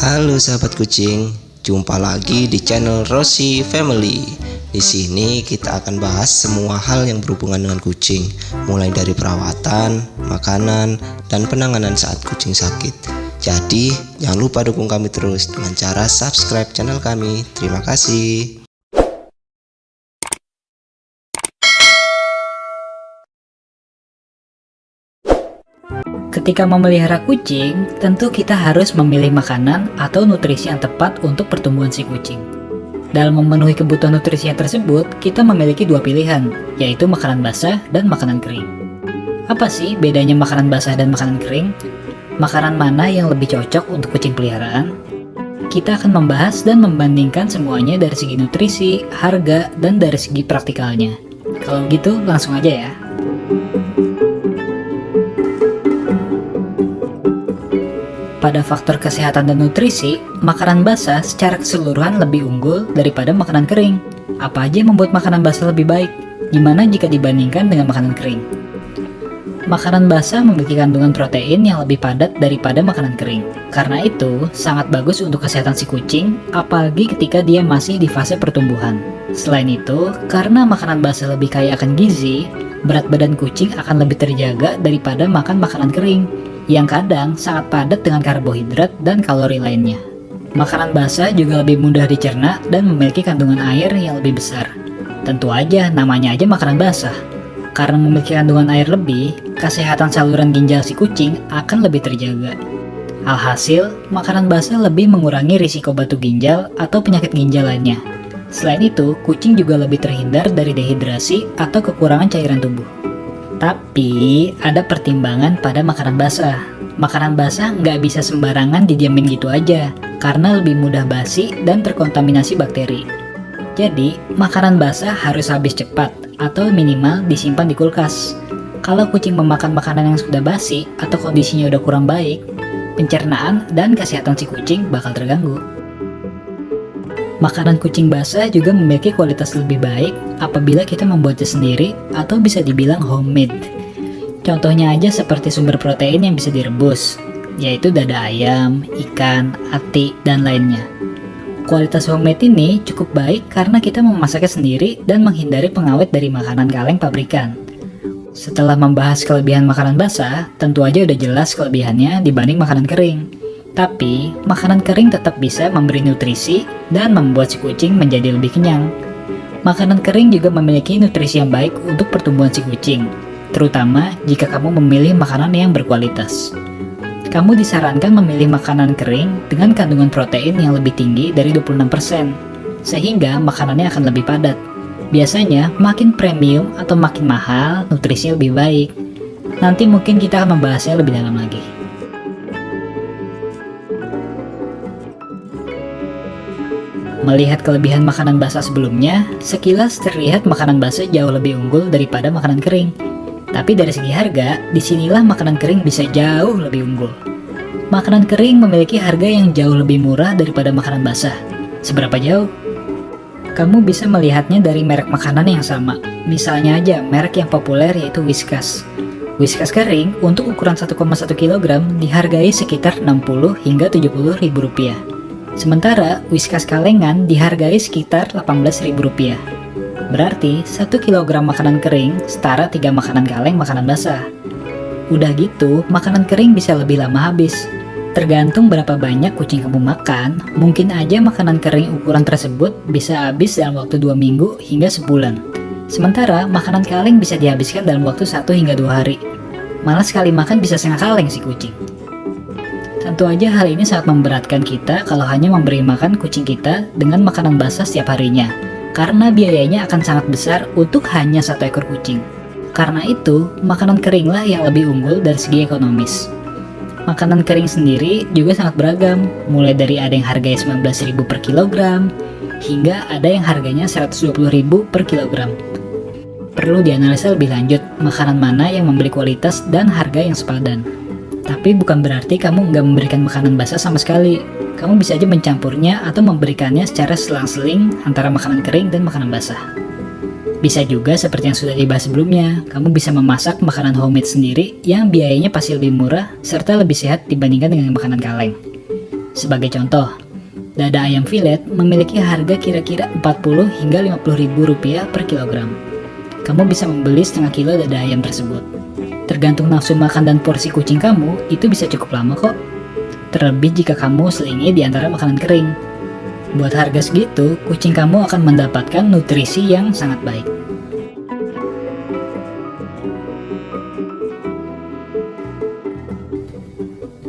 Halo sahabat kucing, jumpa lagi di channel Rossi Family. Di sini kita akan bahas semua hal yang berhubungan dengan kucing, mulai dari perawatan, makanan, dan penanganan saat kucing sakit. Jadi, jangan lupa dukung kami terus dengan cara subscribe channel kami. Terima kasih. Ketika memelihara kucing, tentu kita harus memilih makanan atau nutrisi yang tepat untuk pertumbuhan si kucing. Dalam memenuhi kebutuhan nutrisi tersebut, kita memiliki dua pilihan, yaitu makanan basah dan makanan kering. Apa sih bedanya makanan basah dan makanan kering? Makanan mana yang lebih cocok untuk kucing peliharaan? Kita akan membahas dan membandingkan semuanya dari segi nutrisi, harga, dan dari segi praktikalnya. Kalau gitu, langsung aja ya. Pada faktor kesehatan dan nutrisi, makanan basah secara keseluruhan lebih unggul daripada makanan kering. Apa aja yang membuat makanan basah lebih baik? Gimana jika dibandingkan dengan makanan kering? Makanan basah memiliki kandungan protein yang lebih padat daripada makanan kering. Karena itu, sangat bagus untuk kesehatan si kucing, apalagi ketika dia masih di fase pertumbuhan. Selain itu, karena makanan basah lebih kaya akan gizi, berat badan kucing akan lebih terjaga daripada makan makanan kering, yang kadang sangat padat dengan karbohidrat dan kalori lainnya. Makanan basah juga lebih mudah dicerna dan memiliki kandungan air yang lebih besar. Tentu aja namanya aja makanan basah. Karena memiliki kandungan air lebih, kesehatan saluran ginjal si kucing akan lebih terjaga. Alhasil, makanan basah lebih mengurangi risiko batu ginjal atau penyakit ginjal lainnya. Selain itu, kucing juga lebih terhindar dari dehidrasi atau kekurangan cairan tubuh. Tapi, ada pertimbangan pada makanan basah. Makanan basah nggak bisa sembarangan didiamin gitu aja, karena lebih mudah basi dan terkontaminasi bakteri. Jadi, makanan basah harus habis cepat, atau minimal disimpan di kulkas. Kalau kucing memakan makanan yang sudah basi, atau kondisinya udah kurang baik, pencernaan dan kesehatan si kucing bakal terganggu. Makanan kucing basah juga memiliki kualitas lebih baik apabila kita membuatnya sendiri atau bisa dibilang homemade. Contohnya aja seperti sumber protein yang bisa direbus, yaitu dada ayam, ikan, ati, dan lainnya. Kualitas homemade ini cukup baik karena kita memasaknya sendiri dan menghindari pengawet dari makanan kaleng pabrikan. Setelah membahas kelebihan makanan basah, tentu aja udah jelas kelebihannya dibanding makanan kering. Tapi, makanan kering tetap bisa memberi nutrisi dan membuat si kucing menjadi lebih kenyang. Makanan kering juga memiliki nutrisi yang baik untuk pertumbuhan si kucing, terutama jika kamu memilih makanan yang berkualitas. Kamu disarankan memilih makanan kering dengan kandungan protein yang lebih tinggi dari 26%, sehingga makanannya akan lebih padat. Biasanya, makin premium atau makin mahal, nutrisinya lebih baik. Nanti mungkin kita akan membahasnya lebih dalam lagi. Melihat kelebihan makanan basah sebelumnya, sekilas terlihat makanan basah jauh lebih unggul daripada makanan kering. Tapi dari segi harga, disinilah makanan kering bisa jauh lebih unggul. Makanan kering memiliki harga yang jauh lebih murah daripada makanan basah. Seberapa jauh? Kamu bisa melihatnya dari merek makanan yang sama. Misalnya aja merek yang populer yaitu Whiskas. Whiskas kering untuk ukuran 1,1 kg dihargai sekitar 60 hingga 70 ribu rupiah. Sementara Whiskas kalengan dihargai sekitar 18.000 rupiah. Berarti 1 kg makanan kering setara 3 makanan kaleng makanan basah. Udah gitu, makanan kering bisa lebih lama habis. Tergantung berapa banyak kucing kamu makan, mungkin aja makanan kering ukuran tersebut bisa habis dalam waktu 2 minggu hingga sebulan. Sementara makanan kaleng bisa dihabiskan dalam waktu 1 hingga 2 hari. Malah sekali makan bisa setengah kaleng si kucing. Tentu aja hal ini sangat memberatkan kita kalau hanya memberi makan kucing kita dengan makanan basah setiap harinya, karena biayanya akan sangat besar untuk hanya 1 ekor kucing. Karena itu, makanan keringlah yang lebih unggul dari segi ekonomis. Makanan kering sendiri juga sangat beragam, mulai dari ada yang harganya 19.000 per kilogram, hingga ada yang harganya 120.000 per kilogram. Perlu dianalisa lebih lanjut, makanan mana yang memberi kualitas dan harga yang sepadan. Tapi bukan berarti kamu nggak memberikan makanan basah sama sekali. Kamu bisa aja mencampurnya atau memberikannya secara selang-seling antara makanan kering dan makanan basah. Bisa juga seperti yang sudah dibahas sebelumnya, kamu bisa memasak makanan homemade sendiri yang biayanya pasti lebih murah serta lebih sehat dibandingkan dengan makanan kaleng. Sebagai contoh, dada ayam filet memiliki harga kira-kira 40 hingga 50 ribu rupiah per kilogram. Kamu bisa membeli setengah kilo dada ayam tersebut. Tergantung nafsu makan dan porsi kucing kamu, itu bisa cukup lama kok. Terlebih jika kamu selingi di antara makanan kering. Buat harga segitu, kucing kamu akan mendapatkan nutrisi yang sangat baik.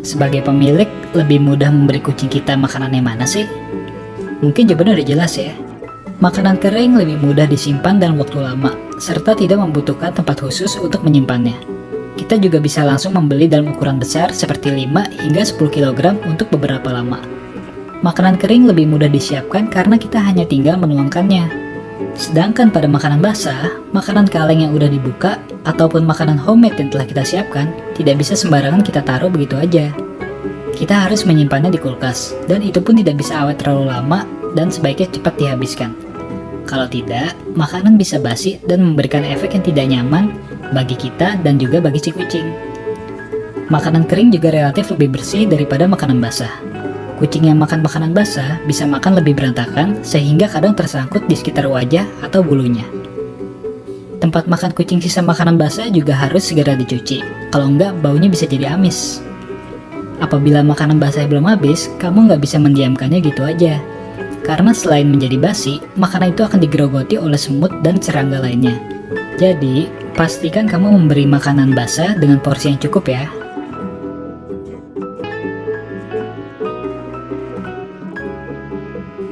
Sebagai pemilik, lebih mudah memberi kucing kita makanan yang mana sih? Mungkin jawabannya udah jelas ya. Makanan kering lebih mudah disimpan dalam waktu lama, serta tidak membutuhkan tempat khusus untuk menyimpannya. Kita juga bisa langsung membeli dalam ukuran besar seperti 5 hingga 10 kg untuk beberapa lama. Makanan kering lebih mudah disiapkan karena kita hanya tinggal menuangkannya. Sedangkan pada makanan basah, makanan kaleng yang udah dibuka, ataupun makanan homemade yang telah kita siapkan, tidak bisa sembarangan kita taruh begitu aja. Kita harus menyimpannya di kulkas, dan itu pun tidak bisa awet terlalu lama dan sebaiknya cepat dihabiskan. Kalau tidak, makanan bisa basi dan memberikan efek yang tidak nyaman bagi kita dan juga bagi si kucing. Makanan kering juga relatif lebih bersih daripada makanan basah. Kucing yang makan makanan basah bisa makan lebih berantakan sehingga kadang tersangkut di sekitar wajah atau bulunya. Tempat makan kucing sisa makanan basah juga harus segera dicuci, kalau enggak baunya bisa jadi amis. Apabila makanan basah belum habis, kamu nggak bisa mendiamkannya gitu aja. Karena selain menjadi basi, makanan itu akan digerogoti oleh semut dan serangga lainnya. Jadi, pastikan kamu memberi makanan basah dengan porsi yang cukup ya.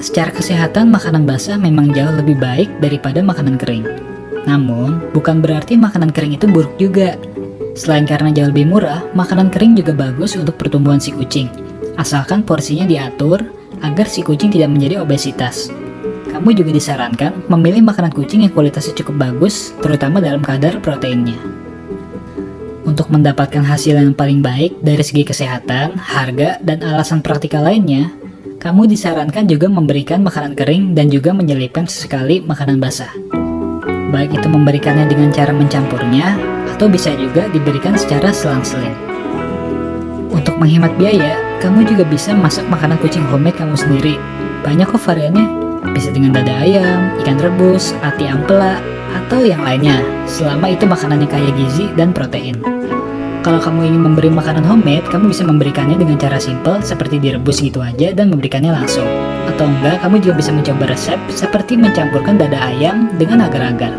Secara kesehatan, makanan basah memang jauh lebih baik daripada makanan kering. Namun, bukan berarti makanan kering itu buruk juga. Selain karena jauh lebih murah, makanan kering juga bagus untuk pertumbuhan si kucing. Asalkan porsinya diatur agar si kucing tidak menjadi obesitas. Kamu juga disarankan memilih makanan kucing yang kualitasnya cukup bagus, terutama dalam kadar proteinnya. Untuk mendapatkan hasil yang paling baik dari segi kesehatan, harga, dan alasan praktikal lainnya, kamu disarankan juga memberikan makanan kering dan juga menyelipkan sesekali makanan basah. Baik itu memberikannya dengan cara mencampurnya, atau bisa juga diberikan secara selang-seling. Untuk menghemat biaya, kamu juga bisa masak makanan kucing homemade kamu sendiri. Banyak kok variannya, bisa dengan dada ayam, ikan rebus, ati ampela, atau yang lainnya, selama itu makanannya kaya gizi dan protein. Kalau kamu ingin memberi makanan homemade, kamu bisa memberikannya dengan cara simple seperti direbus gitu aja dan memberikannya langsung. Atau enggak, kamu juga bisa mencoba resep seperti mencampurkan dada ayam dengan agar-agar.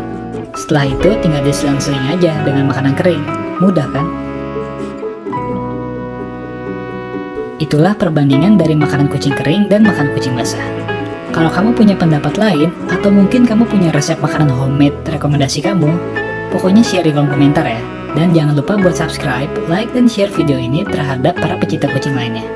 Setelah itu tinggal diselang-seling aja dengan makanan kering. Mudah kan? Itulah perbandingan dari makanan kucing kering dan makanan kucing basah. Kalau kamu punya pendapat lain, atau mungkin kamu punya resep makanan homemade rekomendasi kamu, pokoknya share di kolom komentar ya. Dan jangan lupa buat subscribe, like, dan share video ini terhadap para pecinta kucing lainnya.